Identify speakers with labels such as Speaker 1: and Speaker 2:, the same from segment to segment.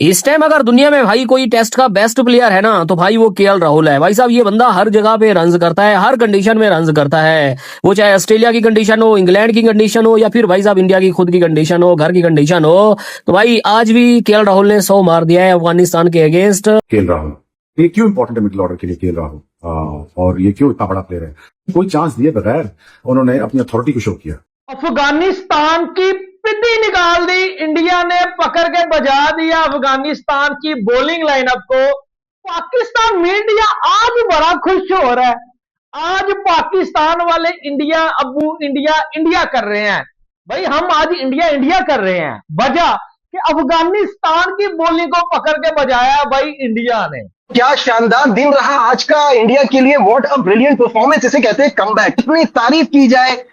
Speaker 1: इस टाइम अगर दुनिया में भाई कोई टेस्ट का बेस्ट प्लेयर है ना तो भाई वो केएल राहुल है। भाई साहब ये बंदा हर जगह पे रन्स करता है, हर कंडीशन में रन्स करता है। वो चाहे ऑस्ट्रेलिया की कंडीशन हो, इंग्लैंड की कंडीशन हो, या फिर भाई साहब इंडिया की खुद की कंडीशन हो, घर की कंडीशन हो। तो भाई आज भी केएल राहुल ने 100 मार दिया है अफगानिस्तान के अगेंस्ट।
Speaker 2: केएल राहुल ये क्यों इंपॉर्टेंट है मिडिल ऑर्डर के लिए? केएल राहुल और ये क्यों इतना बड़ा प्लेयर है? कोई चांस दिए बगैर उन्होंने अपनी अथॉरिटी को शो किया।
Speaker 3: अफगानिस्तान की पिद्दी निकाल दी, इंडिया ने पकड़ के बजा दिया अफगानिस्तान की बॉलिंग लाइनअप को। पाकिस्तान मीडिया आज बड़ा खुश हो रहा है। आज पाकिस्तान वाले इंडिया अबू इंडिया इंडिया कर रहे हैं। भाई हम आज इंडिया इंडिया कर रहे हैं, वजह कि अफगानिस्तान की बॉलिंग को पकड़ के बजाया भाई इंडिया ने।
Speaker 4: क्या शानदार दिन रहा आज का इंडिया के लिए। व्हाट अ ब्रिलियंट परफॉर्मेंस, इसे कहते हैं कमबैक। इतनी तारीफ की जाए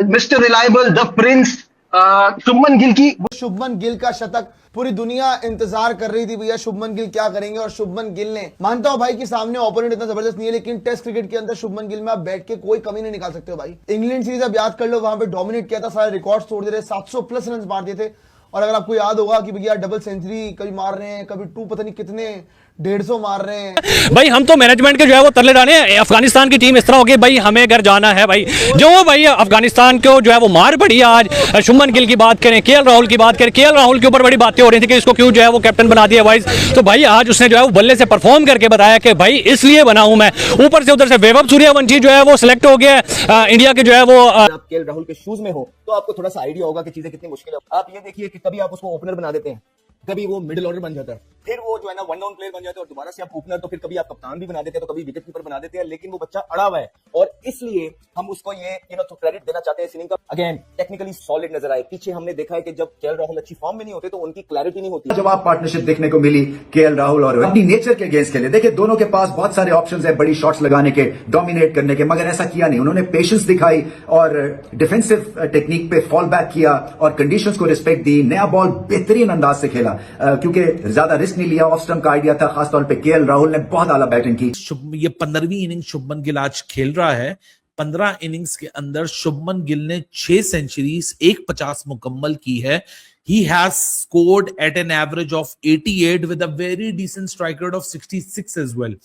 Speaker 4: mister reliable, the Prince Shubman Gill की।
Speaker 5: शुभमन गिल का शतक पूरी दुनिया इंतजार कर रही थी, भैया शुभमन गिल क्या करेंगे। और शुभमन गिल ने, मानता हूं भाई कि सामने ओपोनेंट इतना जबरदस्त नहीं है, लेकिन टेस्ट क्रिकेट के अंदर शुभमन गिल में आप बैठ के कोई कमी नहीं निकाल सकते हो भाई। इंग्लैंड सीरीज आप याद कर लो, वहां पे डोमिनेट किया था, सारे रिकॉर्ड तोड़ दे रहे, 700 प्लस रन मार दिए थे। और अगर आपको याद होगा कि भैया डबल सेंचुरी कभी मार रहे हैं, कभी 2 पता नहीं कितने 150 मार रहे हैं।
Speaker 6: भाई हम तो मैनेजमेंट के जो है वो तरले डाले हैं। अफगानिस्तान की टीम इस तरह होगी, भाई हमें घर जाना है भाई। जो भाई अफगानिस्तान को जो है वो मार पड़ी है आज। शुभमन गिल की बात करें, केएल राहुल की बात करें, केएल राहुल के ऊपर बड़ी बातें हो रही थी कि इसको क्यों जो है वो कैप्टन बना दिया वाइस। तो भाई आज उसने जो है वो बल्ले से परफॉर्म करके बताया कि भाई इसलिए बना हूं मैं। ऊपर से उधर से वैभव सूर्यवंशी जो है वो सिलेक्ट हो गया इंडिया के जो है वो।
Speaker 7: आप केएल राहुल के शूज में हो तो आपको थोड़ा सा आइडिया होगा कि चीजें कितनी मुश्किल है। आप ये देखिए कि कभी आप उसको ओपनर बना देते हैं, कभी वो मिडिल ऑर्डर बन जाता है, फिर वो जो है ना वन डाउन प्लेयर बन जाता है, और दोबारा से आप ओपनर, तो फिर कभी आप कप्तान भी बना देते हैं, तो कभी विकेट कीपर बना देते हैं। लेकिन वो बच्चा अड़ा हुआ है और इसलिए हम उसको ये तो क्रेडिट देना चाहते हैं। इनिंग का अगेन टेक्निकली सॉलिड नजर आए। पीछे हमने देखा है कि जब केएल राहुल अच्छी फॉर्म में नहीं होते तो उनकी क्लैरिटी नहीं होती।
Speaker 2: जब आप पार्टनरशिप देखने को मिली केएल राहुल और अपनी नेचर के अगेंस्ट खेले, देखिए दोनों के पास बहुत सारे ऑप्शंस है बड़ी शॉट्स लगाने के, डोमिनेट करने के, मगर ऐसा किया नहीं। उन्होंने पेशेंस दिखाई और डिफेंसिव टेक्निक पे फॉल बैक किया और कंडीशंस को रिस्पेक्ट दी। नया बॉल बेहतरीन अंदाज से खेला क्योंकि ज्यादा रिस्क नहीं लिया। ऑफ स्टंप का आइडिया था, खासतौर पे केएल राहुल ने बहुत आला बैटिंग की।
Speaker 8: ये 15वीं इनिंग शुभमन गिल आज खेल रहा है। 15 इनिंग्स के अंदर शुभमन गिल ने 6 सेंचुरीज, 150 मुकम्मल की है। He has scored at an average of 88 with a very decent strike rate of 66 as well.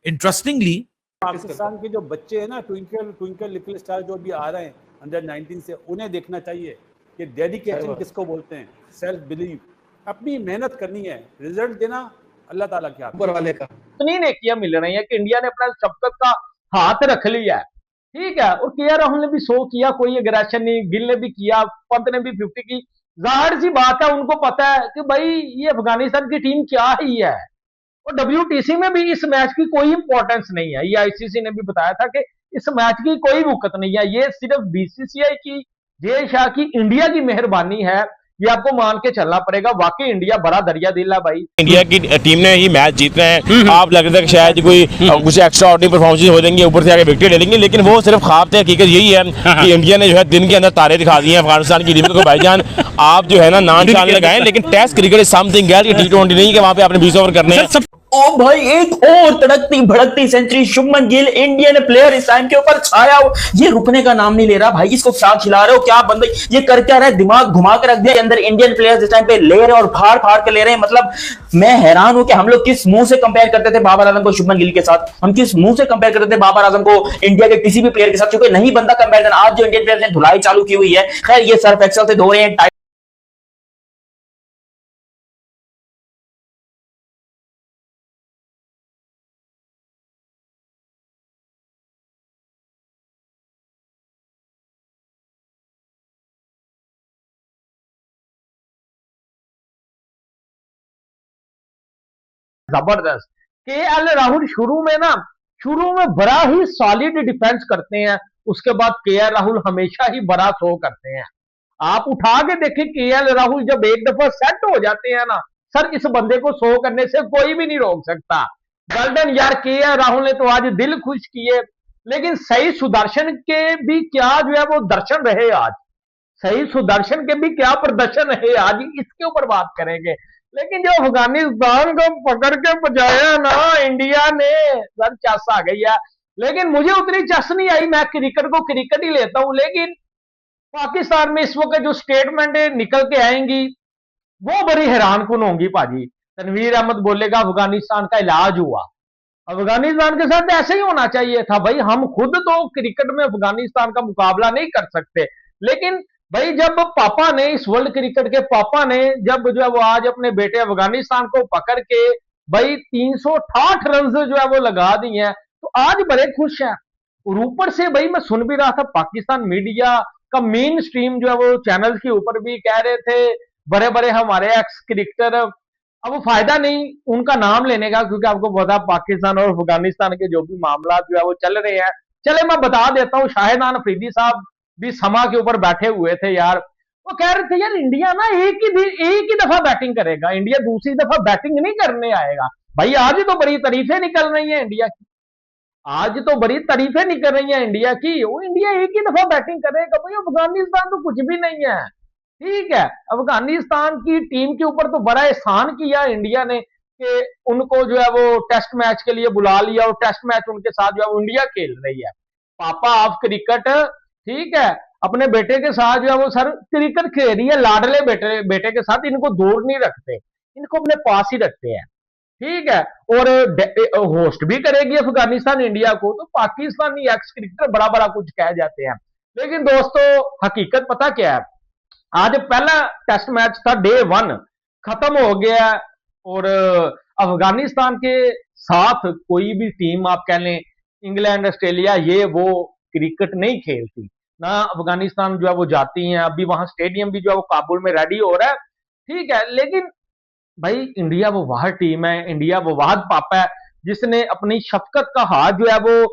Speaker 8: Interestingly,
Speaker 9: Pakistan के जो बच्चे हैं ना, ट्विंकल लिटिल स्टार जो भी आ रहे हैं अंडर 19 से, उन्हें देखना चाहिए कि डेडिकेशन किसको बोलते हैं, सेल्फ बिलीव, अपनी मेहनत करनी है, रिजल्ट देना अल्लाह ताला के हाथ, ऊपर वाले का।
Speaker 3: इतनी नेकियां मिल रही है कि इंडिया ने अपना शबकत का हाथ रख लिया है, ठीक है। और केएल राहुल ने भी 100 किया, कोई एग्रेशन नहीं। गिल ने भी किया, पंत ने भी 50 की। जाहिर सी बात है, उनको पता है कि भाई ये अफगानिस्तान की टीम क्या ही है। और WTC में भी इस मैच की कोई इंपॉर्टेंस नहीं है। ये ICC ने भी बताया था कि इस मैच की कोई वुकत नहीं है। ये सिर्फ BCCI की, जय शाह की, इंडिया की मेहरबानी है। ये आपको मान के चलना पड़ेगा। वाकई इंडिया बड़ा दरिया दिल है भाई।
Speaker 6: इंडिया की टीम ने ही मैच जीतना है। आप लग रहा है शायद कोई कुछ एक्स्ट्रा ऑर्डिनरी परफॉर्मेंस हो जाएंगे, ऊपर से आगे विकेट ले लेंगे, लेकिन वो सिर्फ ख्वाब थे। हकीकत यही है कि इंडिया ने जो है दिन के अंदर तारे दिखा दिए हैं अफगानिस्तान की टीम को। भाईजान आप जो है ना नाम निशान लगाएं, लेकिन test cricket is something else. T20 नहीं कि वहां पे आपने 20 ओवर करने हैं।
Speaker 7: ओ भाई एक और तड़कती भड़कती century Shubman Gill, Indian player इस टाइम के ऊपर छाया हो। ये रुकने का नाम नहीं ले रहा भाई। इसको क्या खिला रहे हो, क्या बंदे ये कर क्या रहे, दिमाग घुमा के रख दिया। अंदर इंडियन प्लेयर्स इस टाइम पे ले रहे हैं और फाड़ फाड़ के ले रहे हैं। मतलब मैं हैरान हूं कि हम लोग किस मुंह से कंपेयर करते थे बाबर आजम को शुभमन गिल के साथ। हम किस मुंह से कंपेयर करते थे बाबर आजम को इंडिया के किसी भी प्लेयर के साथ, क्योंकि नहीं बनता कंपेयर करना। आज जो इंडियन प्लेयर ने धुलाई चालू की हुई है, खैर ये सर्फ एक्सेल से धो रहे हैं।
Speaker 3: जबरदस्त। केएल राहुल शुरू में बड़ा ही सॉलिड डिफेंस करते हैं। उसके बाद केएल राहुल हमेशा ही बड़ा शो करते हैं। आप उठा के देखें, केएल राहुल जब एक दफा सेट हो जाते हैं ना, सर इस बंदे को शो करने से कोई भी नहीं रोक सकता। गोल्डन यार केएल राहुल ने तो आज दिल खुश किए। लेकिन सही सुदर्शन के भी क्या जो है वो दर्शन रहे आज। सही सुदर्शन के भी क्या प्रदर्शन है आज, इसके ऊपर बात करेंगे। लेकिन जो अफगानिस्तान को पकड़ के बजाया ना इंडिया ने, सर चस आ गई है। लेकिन मुझे उतनी चस नहीं आई। मैं क्रिकेट को क्रिकेट ही लेता हूं। लेकिन पाकिस्तान में इस वक्त जो स्टेटमेंट निकल के आएंगी वो बड़ी हैरान कुन होंगी भाजी। तनवीर अहमद बोलेगा अफगानिस्तान का इलाज हुआ। अफगानिस्तान के साथ ऐसे ही होना चाहिए था भाई। हम खुद तो क्रिकेट में अफगानिस्तान का मुकाबला नहीं कर सकते, लेकिन भाई जब पापा ने, इस वर्ल्ड क्रिकेट के पापा ने, जब जो है वो आज अपने बेटे अफगानिस्तान को पकड़ के भाई 368 रन जो है वो लगा दिए हैं, तो आज बड़े खुश हैं। और ऊपर से भाई मैं सुन भी रहा था पाकिस्तान मीडिया का मेन स्ट्रीम जो है वो चैनल के ऊपर भी कह रहे थे बड़े बड़े हमारे एक्स क्रिकेटर, अब वो फायदा नहीं उनका नाम लेने का, क्योंकि आपको पता पाकिस्तान और अफगानिस्तान के जो भी मामला जो है वो चल रहे हैं। चले मैं बता देता हूँ, शाहिदान अफरीदी साहब भी समा के ऊपर बैठे हुए थे यार, वो कह रहे थे यार इंडिया ना एक ही दफा बैटिंग करेगा, इंडिया दूसरी दफा बैटिंग नहीं करने आएगा। भाई आज ही तो बड़ी तारीफें निकल रही हैं इंडिया की, आज तो बड़ी तारीफें निकल रही हैं इंडिया की, वो इंडिया एक ही दफा बैटिंग करेगा। भाई अफगानिस्तान तो कुछ भी नहीं है, ठीक है। अफगानिस्तान की टीम के ऊपर तो बड़ा एहसान किया इंडिया ने कि उनको जो है वो टेस्ट मैच के लिए बुला लिया, और टेस्ट मैच उनके साथ जो है वो इंडिया खेल रही है। पापा ऑफ क्रिकेट, ठीक है, अपने बेटे के साथ जो है वो सर क्रिकेट खेल रही है, लाडले बेटे के साथ, इनको दूर नहीं रखते, इनको अपने पास ही रखते हैं, ठीक है। और होस्ट भी करेगी अफगानिस्तान इंडिया को, तो पाकिस्तानी एक्स क्रिकेटर बड़ा बड़ा कुछ कह जाते हैं, लेकिन दोस्तों हकीकत पता क्या है, आज पहला टेस्ट मैच था, डे 1 खत्म हो गया, और अफगानिस्तान के साथ कोई भी टीम आप कह लें, इंग्लैंड ऑस्ट्रेलिया ये वो क्रिकेट नहीं खेलती ना। अफगानिस्तान जो है वो जाती हैं, अभी वहां स्टेडियम भी जो है वो काबुल में रेडी हो रहा है, ठीक है। लेकिन भाई इंडिया वो वाहद टीम है, इंडिया वो वाहद पापा है जिसने अपनी शफकत का हाथ जो है वो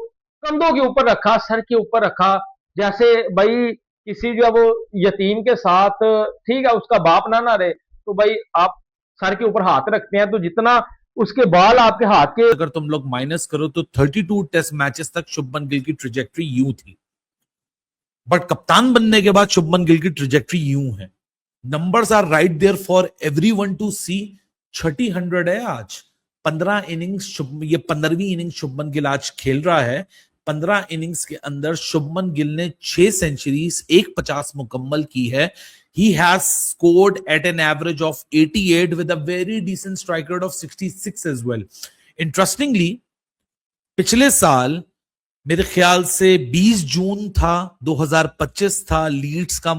Speaker 3: कंधों के ऊपर रखा, सर के ऊपर रखा, जैसे भाई किसी जो है वो यतीम के साथ, ठीक है, उसका बाप ना रहे, तो भाई आप सर के ऊपर हाथ रखते हैं, तो जितना उसके बाल आपके हाथ के,
Speaker 8: अगर तुम लोग माइनस करो तो 32 टेस्ट मैचेस तक शुभमन गिल की ट्रेजेक्टरी यूं थी, बट कप्तान बनने के बाद शुभमन गिल की ट्रेजेक्टरी यूं है। Numbers are right there for everyone to see. छठी 100 है आज, 15 इनिंग्स, ये 15वीं इनिंग्स शुभमन गिल आज खेल रहा है। 15 इनिंग्स के अंदर शुभमन गिल ने 6 सेंचुरीज, 150 मुकम्मल की है। He has scored at an average of 88 with a very decent strike rate of 66 as well. Interestingly, पिछले साल मेरे ख्याल से 20 जून था, 2025 था, लीड्स का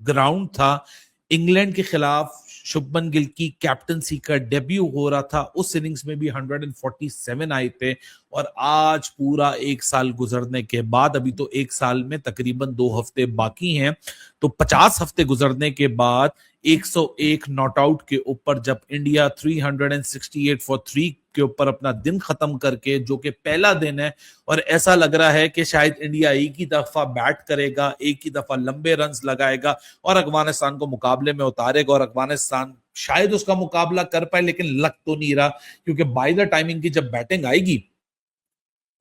Speaker 8: ग्राउंड था, इंग्लैंड के खिलाफ शुभमन गिल की कैप्टनसी का डेब्यू हो रहा था। उस इनिंग्स में भी 147 आए थे, और आज पूरा 1 साल गुजरने के बाद, अभी तो 1 साल में तकरीबन 2 हफ्ते बाकी हैं, तो 50 हफ्ते गुजरने के बाद 101 नॉट आउट के ऊपर जब इंडिया 368 फॉर 3 के ऊपर अपना दिन खत्म करके, जो कि पहला दिन है, और ऐसा लग रहा है कि शायद इंडिया एक ही दफा बैट करेगा, एक ही दफा लंबे रन्स लगाएगा और अफगानिस्तान को मुकाबले में उतारेगा, और अफगानिस्तान शायद उसका मुकाबला कर पाए, लेकिन लग तो नहीं रहा, क्योंकि बाय द टाइमिंग की जब बैटिंग आएगी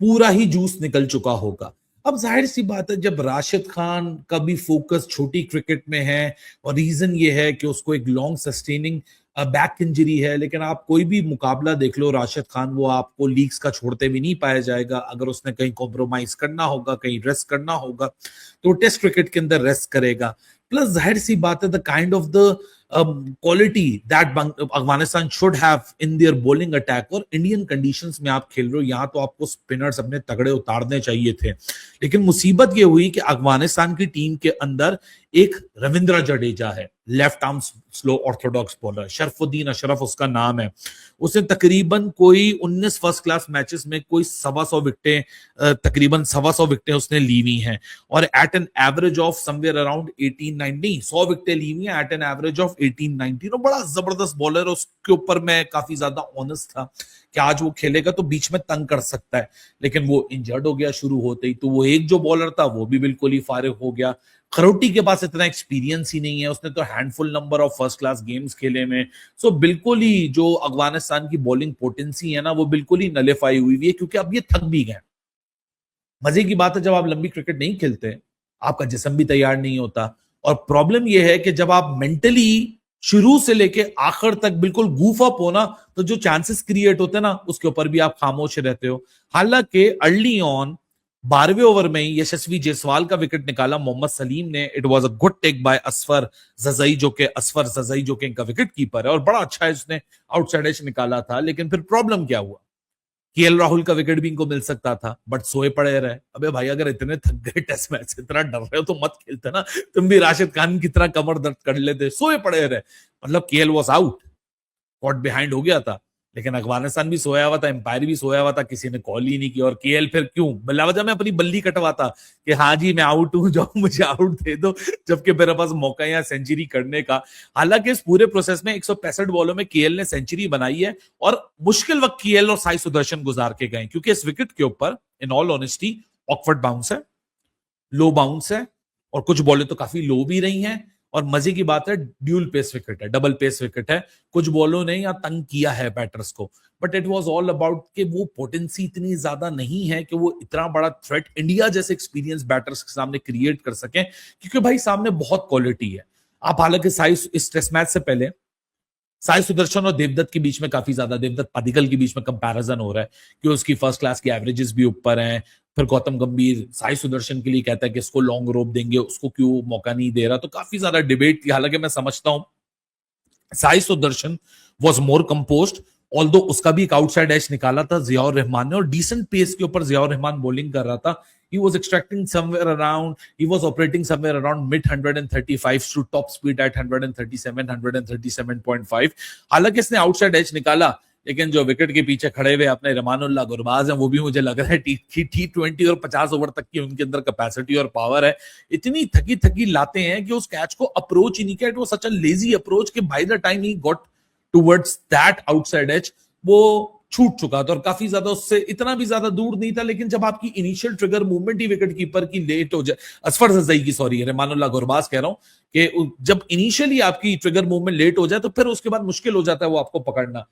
Speaker 8: पूरा ही जूस निकल चुका होगा। अब जाहिर सी बात है, जब राशिद खान का भी फोकस छोटी क्रिकेट में है, और रीजन ये है कि उसको एक लॉन्ग सस्टेनिंग बैक इंजरी है, लेकिन आप कोई भी मुकाबला देख लो, राशिद खान वो आपको लीग्स का छोड़ते भी नहीं पाया जाएगा। अगर उसने कहीं कॉम्प्रोमाइज करना होगा, कहीं रेस्ट करना होगा, तो टेस्ट क्रिकेट के अंदर रेस्ट करेगा। प्लस जाहिर सी बात है, the kind of the quality that Afghanistan should have in their bowling attack, और इंडियन कंडीशंस में आप खेल रहे हो, यहां तो आपको स्पिनर्स अपने तगड़े उतारने चाहिए थे, लेकिन मुसीबत ये हुई कि अफगानिस्तान की टीम के अंदर एक रविंद्र जडेजा है, left arm slow orthodox bowler, Sharafuddin Ashraf उसका नाम है। उसने तकरीबन कोई 19 फर्स्ट क्लास मैचेस में कोई 125 विकेटें, तकरीबन 125 विकेटें उसने ली हुई हैं, और at an average of somewhere around 18-19 100 विकेटें ली हुई हैं एट एन एवरेज ऑफ 18-19। बड़ा जबरदस्त बॉलर, उसके ऊपर मैं काफी ज्यादा ऑनेस्ट था कि आज वो खेलेगा तो बीच में तंग कर सकता है, लेकिन वो इंजर्ड हो गया शुरू होते ही, तो वो एक जो बॉलर था वो भी बिल्कुल ही फारिग हो गया। खरोटी के पास इतना एक्सपीरियंस ही नहीं है, उसने तो handful number of first class games खेले में, सो बिल्कुल ही जो अफगानिस्तान की बॉलिंग पोटेंसी है ना, वो बिल्कुल ही नलिफाई हुई है, क्योंकि अब ये थक भी गए। मजे की बात है, जब आप लंबी क्रिकेट नहीं खेलते, आपका जिस्म भी तैयार नहीं होता, और प्रॉब्लम यह है कि जब आप मेंटली शुरू से लेके आखिर तक बिल्कुल गूफ अप हो ना, तो जो चांसेस क्रिएट होते हैं ना, उसके ऊपर भी आप खामोश रहते हो। हालांकि अर्ली ऑन 12वें ओवर में ही यशस्वी जायसवाल का विकेट निकाला मोहम्मद सलीम ने। It was a good take by असफर जजई, जो कि इनका विकेट कीपर है, और बड़ा अच्छा है, उसने आउटसाइड एज निकाला था। लेकिन फिर प्रॉब्लम क्या हुआ, केएल राहुल का विकेट भी इनको मिल सकता था, बट सोए पड़े रहे। अबे भाई, अगर इतने थक गए टेस्ट मैच से, इतना डर रहे हो तो मत खेलते ना। तुम भी राशिद खान की तरह कमर दर्द कर लेते, सोए पड़े रहे। मतलब KL was out, caught behind हो गया था, लेकिन अफगानिस्तान भी सोया हुआ था, एम्पायर भी सोया हुआ था, किसी ने कॉल ही नहीं की। और केएल फिर क्यों बिलावजा में अपनी बल्ली कटवाता कि हाँ जी मैं आउट हूं, जाओ मुझे आउट दे दो, जबकि मेरे पास मौका है सेंचुरी करने का। हालांकि इस पूरे प्रोसेस में 165 बॉलों में केएल ने सेंचुरी बनाई है, और मुश्किल वक्त केएल और साई सुदर्शन गुजार के गए, क्योंकि इस विकेट के ऊपर in all honesty awkward bounce है, लो बाउंस है, और कुछ बॉलें तो काफी लो भी रही हैं। और मजे की बात है, ड्यूल पेस विकेट है, डबल पेस विकेट है। कुछ बॉलों ने यहाँ तंग किया है बैटर्स को, but it was all about कि वो पोटेंसी इतनी ज्यादा नहीं है कि वो इतना बड़ा थ्रेट इंडिया जैसे एक्सपीरियंस बैटर्स के सामने क्रिएट कर सकें, क्योंकि भाई सामने बहुत क्वालिटी है। आप हालांकि साइज इस टेस्ट मैच से पहले साई सुदर्शन और देवदत्त के बीच में काफी ज्यादा, देवदत्त पादिकल के बीच में कंपैरिजन हो रहा है कि उसकी फर्स्ट क्लास की एवरेजेस भी ऊपर हैं। फिर गौतम गंभीर साई सुदर्शन के लिए कहता है कि इसको लॉन्ग रोप देंगे, उसको क्यों मौका नहीं दे रहा, तो काफी ज्यादा डिबेट थी। हालांकि मैं समझता हूं Sai Sudarshan was more composed, although उसका भी एक आउटसाइड एज निकाला था जियाउर रहमान ने, और डिसेंट पेस के ऊपर जियाउर रहमान बॉलिंग कर रहा था। He was extracting somewhere around, he was operating somewhere around mid 135 to top speed at 137, 137.5. हालांकि इसने आउटसाइड एज निकाला, लेकिन जो विकेट के पीछे खड़े हुए अपने रहमानुल्लाह गुरबाज हैं, वो भी मुझे लग रहा है T20 और 50 ओवर तक की उनके अंदर कैपेसिटी और पावर है। इतनी थकी थकी लाते हैं कि उस कैच को अप्रोच ही नहीं किया। It was such a lazy approach कि by the time he got towards that outside edge, वो छूट चुका था, और काफी ज्यादा उससे इतना भी ज्यादा दूर नहीं था। लेकिन जब आपकी इनिशियल ट्रिगर मूवमेंट ही विकेट कीपर की लेट हो जाए, असफर जजई की, सॉरी रहमानुल्लाह गुरबाज कह रहा हूं, कि जब इनिशियली आपकी ट्रिगर मूवमेंट लेट हो जाए तो फिर उसके बाद मुश्किल हो जाता है वो आपको पकड़ना।